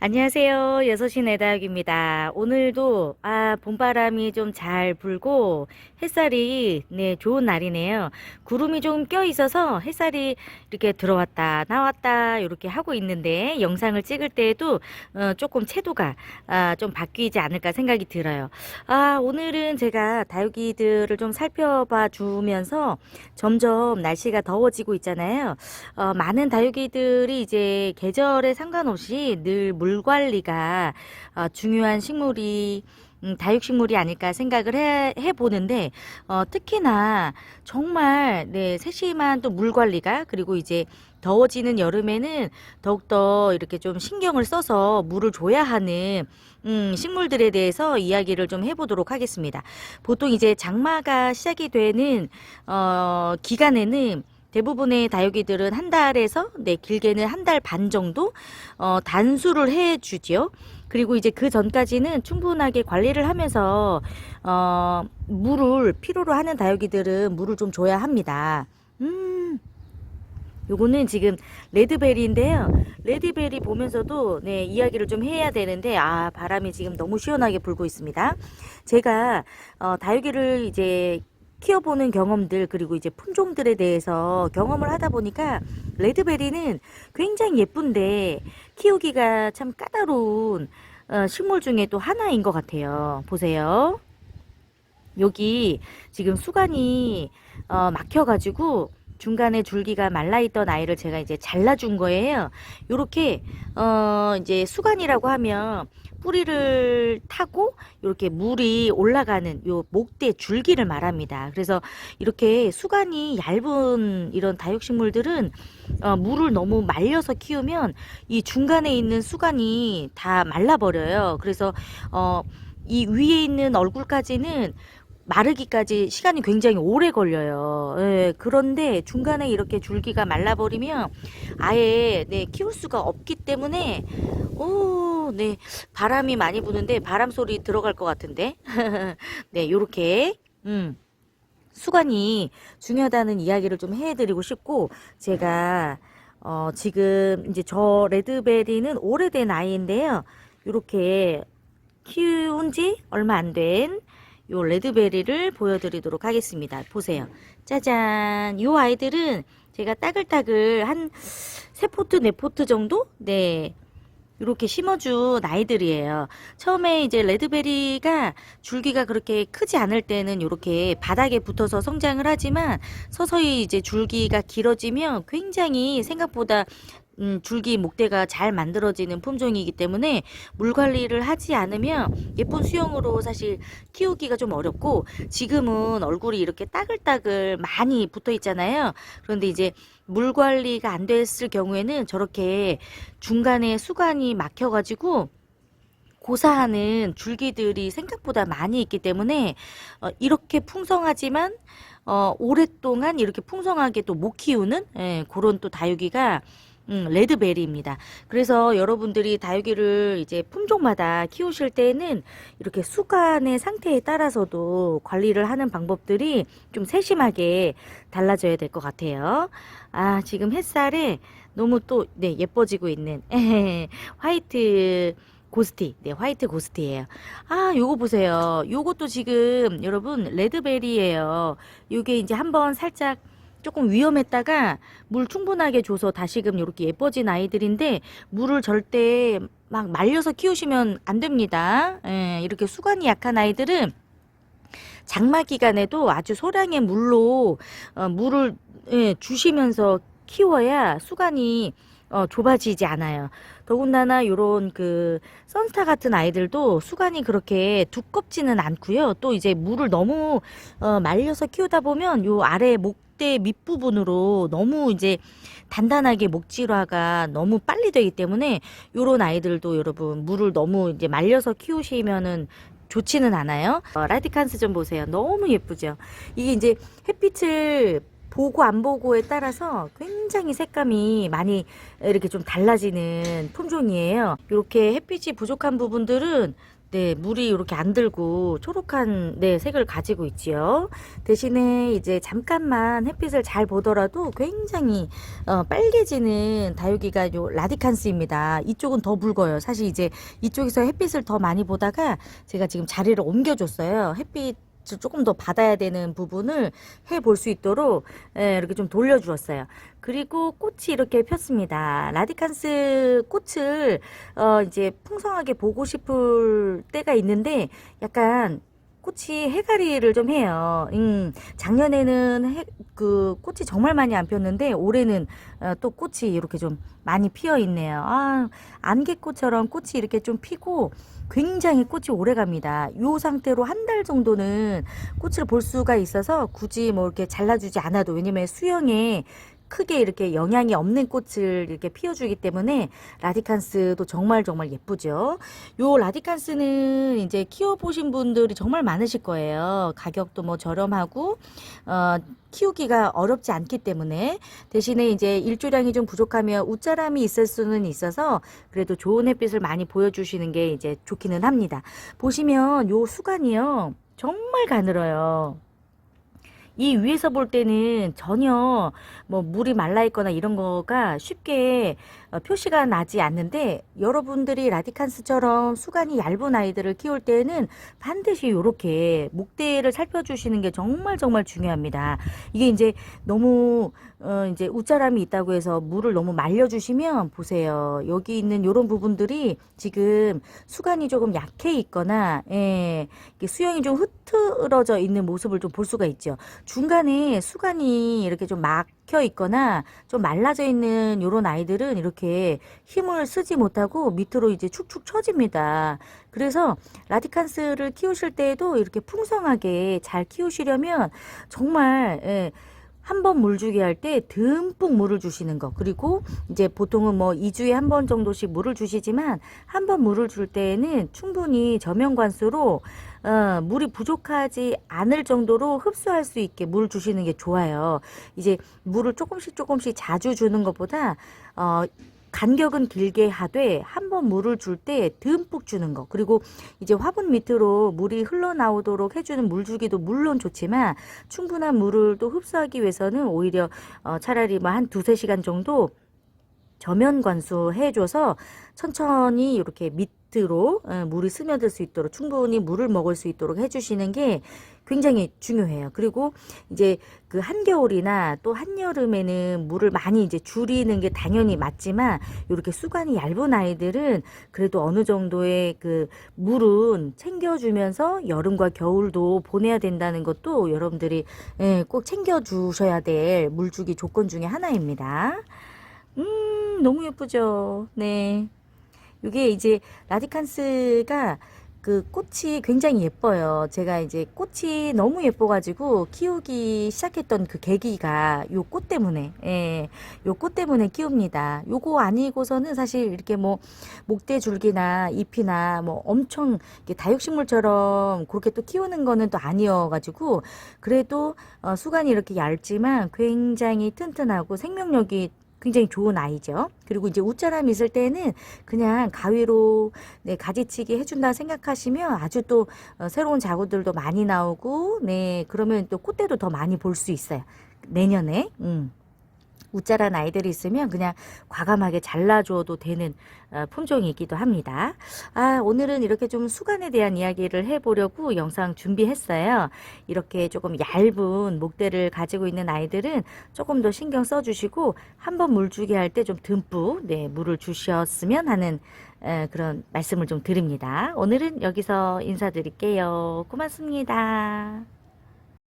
안녕하세요. 여섯시 내다육입니다. 오늘도 봄바람이 좀 잘 불고 햇살이 좋은 날이네요. 구름이 좀 껴 있어서 햇살이 이렇게 들어왔다 나왔다 이렇게 하고 있는데 영상을 찍을 때에도 조금 채도가 좀 바뀌지 않을까 생각이 들어요. 오늘은 제가 다육이들을 좀 살펴봐 주면서 점점 날씨가 더워지고 있잖아요. 많은 다육이들이 이제 계절에 상관없이 늘 물 관리가 중요한 식물이 다육식물이 아닐까 생각을 해보는데 특히나 정말 세심한 또 물 관리가, 그리고 이제 더워지는 여름에는 더욱더 이렇게 좀 신경을 써서 물을 줘야 하는 식물들에 대해서 이야기를 좀 해보도록 하겠습니다. 보통 이제 장마가 시작이 되는 기간에는 대부분의 다육이들은 한 달에서 길게는 한 달 반 정도 단수를 해주죠. 그리고 이제 그 전까지는 충분하게 관리를 하면서 물을 필요로 하는 다육이들은 물을 좀 줘야 합니다. 요거는 지금 레드베리인데요. 레드베리 보면서도 이야기를 좀 해야 되는데 바람이 지금 너무 시원하게 불고 있습니다. 제가 다육이를 이제 키워보는 경험들, 그리고 이제 품종들에 대해서 경험을 하다 보니까 레드베리는 굉장히 예쁜데 키우기가 참 까다로운 식물 중에 또 하나인 것 같아요. 보세요. 여기 지금 수간이 막혀가지고 중간에 줄기가 말라있던 아이를 제가 이제 잘라준 거예요. 요렇게 이제 수간이라고 하면 뿌리를 타고 이렇게 물이 올라가는 요 목대 줄기를 말합니다. 그래서 이렇게 수간이 얇은 이런 다육식물들은 물을 너무 말려서 키우면 이 중간에 있는 수간이 다 말라버려요. 그래서 이 위에 있는 얼굴까지는 마르기까지 시간이 굉장히 오래 걸려요. 그런데 중간에 이렇게 줄기가 말라버리면 아예 키울 수가 없기 때문에 바람이 많이 부는데 바람 소리 들어갈 것 같은데 요렇게 수관이 중요하다는 이야기를 좀 해드리고 싶고, 제가 지금 이제 저 레드베리는 오래된 아이인데요. 요렇게 키운 지 얼마 안 된 요 레드베리를 보여드리도록 하겠습니다. 보세요. 짜잔. 요 아이들은 제가 따글따글 한 3포트 4포트 정도 이렇게 심어준 아이들이에요. 처음에 이제 레드베리가 줄기가 그렇게 크지 않을 때는 이렇게 바닥에 붙어서 성장을 하지만 서서히 이제 줄기가 길어지면 굉장히 생각보다 줄기 목대가 잘 만들어지는 품종이기 때문에 물 관리를 하지 않으면 예쁜 수영으로 사실 키우기가 좀 어렵고, 지금은 얼굴이 이렇게 따글따글 많이 붙어 있잖아요. 그런데 이제 물 관리가 안 됐을 경우에는 저렇게 중간에 수관이 막혀 가지고 고사하는 줄기들이 생각보다 많이 있기 때문에 이렇게 풍성하지만 오랫동안 이렇게 풍성하게 또 못 키우는 그런 또 다육이가 레드베리입니다. 그래서 여러분들이 다육이를 이제 품종마다 키우실 때는 이렇게 수간의 상태에 따라서도 관리를 하는 방법들이 좀 세심하게 달라져야 될 것 같아요. 지금 햇살에 너무 또 예뻐지고 있는 화이트 고스티, 화이트 고스티예요. 요거 보세요. 요것도 지금 여러분 레드베리예요. 요게 이제 한번 살짝 조금 위험했다가 물 충분하게 줘서 다시금 이렇게 예뻐진 아이들인데, 물을 절대 막 말려서 키우시면 안 됩니다. 이렇게 수관이 약한 아이들은 장마 기간에도 아주 소량의 물로 물을 주시면서 키워야 수관이 좁아지지 않아요. 더군다나 요런 그 선스타 같은 아이들도 수관이 그렇게 두껍지는 않고요. 또 이제 물을 너무 말려서 키우다 보면 요 아래 목대 밑부분으로 너무 이제 단단하게 목질화가 너무 빨리 되기 때문에 요런 아이들도 여러분 물을 너무 이제 말려서 키우시면은 좋지는 않아요. 라디칸스 좀 보세요. 너무 예쁘죠. 이게 이제 햇빛을 보고 안 보고에 따라서 굉장히 색감이 많이 이렇게 좀 달라지는 품종이에요. 이렇게 햇빛이 부족한 부분들은 네, 물이 이렇게 안 들고 초록한 네, 색을 가지고 있지요. 대신에 이제 잠깐만 햇빛을 잘 보더라도 굉장히 빨개지는 다육이가 요 라디칸스입니다. 이쪽은 더 붉어요. 사실 이제 이쪽에서 햇빛을 더 많이 보다가 제가 지금 자리를 옮겨줬어요. 햇빛 조금 더 받아야 되는 부분을 해 볼 수 있도록 이렇게 좀 돌려주었어요. 그리고 꽃이 이렇게 폈습니다. 라디칸스 꽃을 이제 풍성하게 보고 싶을 때가 있는데 약간 꽃이 해가리를 좀 해요. 작년에는 그 꽃이 정말 많이 안 폈는데 올해는 또 꽃이 이렇게 좀 많이 피어 있네요. 아, 안개꽃처럼 꽃이 이렇게 좀 피고 굉장히 꽃이 오래 갑니다. 이 상태로 한 달 정도는 꽃을 볼 수가 있어서 굳이 뭐 이렇게 잘라주지 않아도, 왜냐면 수영에 크게 이렇게 영향이 없는 꽃을 이렇게 피워주기 때문에 라디칸스도 정말 정말 예쁘죠. 요 라디칸스는 이제 키워보신 분들이 정말 많으실 거예요. 가격도 뭐 저렴하고 키우기가 어렵지 않기 때문에. 대신에 이제 일조량이 좀 부족하면 웃자람이 있을 수는 있어서 그래도 좋은 햇빛을 많이 보여주시는 게 이제 좋기는 합니다. 보시면 요 수간이요 정말 가늘어요. 이 위에서 볼 때는 전혀 뭐 물이 말라 있거나 이런 거가 쉽게 표시가 나지 않는데, 여러분들이 라디칸스처럼 수간이 얇은 아이들을 키울 때는 반드시 이렇게 목대를 살펴주시는 게 정말 정말 중요합니다. 이게 이제 너무 이제 웃자람이 있다고 해서 물을 너무 말려주시면, 보세요, 여기 있는 이런 부분들이 지금 수간이 조금 약해 있거나 수영이 좀 흐트러져 있는 모습을 좀 볼 수가 있죠. 중간에 수간이 이렇게 좀 막혀 있거나 좀 말라져 있는 요런 아이들은 이렇게 힘을 쓰지 못하고 밑으로 이제 축축 처집니다. 그래서 라디칸스를 키우실 때에도 이렇게 풍성하게 잘 키우시려면 정말 한 번 물 주기 할 때 듬뿍 물을 주시는 거. 그리고 이제 보통은 뭐 2주에 한 번 정도씩 물을 주시지만 한 번 물을 줄 때에는 충분히 저면관수로 물이 부족하지 않을 정도로 흡수할 수 있게 물 주시는 게 좋아요. 이제 물을 조금씩 조금씩 자주 주는 것보다 간격은 길게 하되 한 번 물을 줄 때 듬뿍 주는 거. 그리고 이제 화분 밑으로 물이 흘러나오도록 해주는 물주기도 물론 좋지만 충분한 물을 또 흡수하기 위해서는 오히려 차라리 뭐 한 두세 시간 정도 저면 관수 해줘서 천천히 이렇게 밑으로 물이 스며들 수 있도록, 충분히 물을 먹을 수 있도록 해주시는 게 굉장히 중요해요. 그리고 이제 그 한겨울이나 또 한여름에는 물을 많이 이제 줄이는 게 당연히 맞지만, 이렇게 수간이 얇은 아이들은 그래도 어느 정도의 그 물은 챙겨주면서 여름과 겨울도 보내야 된다는 것도 여러분들이 꼭 챙겨주셔야 될 물주기 조건 중에 하나입니다. 너무 예쁘죠? 네. 이게 이제 라디칸스가 그 꽃이 굉장히 예뻐요. 제가 이제 꽃이 너무 예뻐가지고 키우기 시작했던 그 계기가 요 꽃 때문에, 요 꽃 때문에 키웁니다. 요거 아니고서는 사실 이렇게 뭐 목대줄기나 잎이나 뭐 엄청 다육식물처럼 그렇게 또 키우는 거는 또 아니어가지고, 그래도 수간이 이렇게 얇지만 굉장히 튼튼하고 생명력이 굉장히 좋은 아이죠. 그리고 이제 웃자람이 있을 때는 그냥 가위로 가지치기 해준다 생각하시면 아주 또 새로운 자구들도 많이 나오고, 그러면 또 꽃대도 더 많이 볼 수 있어요. 내년에. 웃자란 아이들이 있으면 그냥 과감하게 잘라줘도 되는 품종이기도 합니다. 오늘은 이렇게 좀 수간에 대한 이야기를 해보려고 영상 준비했어요. 이렇게 조금 얇은 목대를 가지고 있는 아이들은 조금 더 신경 써주시고 한번 물주기 할 때 좀 듬뿍 물을 주셨으면 하는 그런 말씀을 좀 드립니다. 오늘은 여기서 인사드릴게요. 고맙습니다.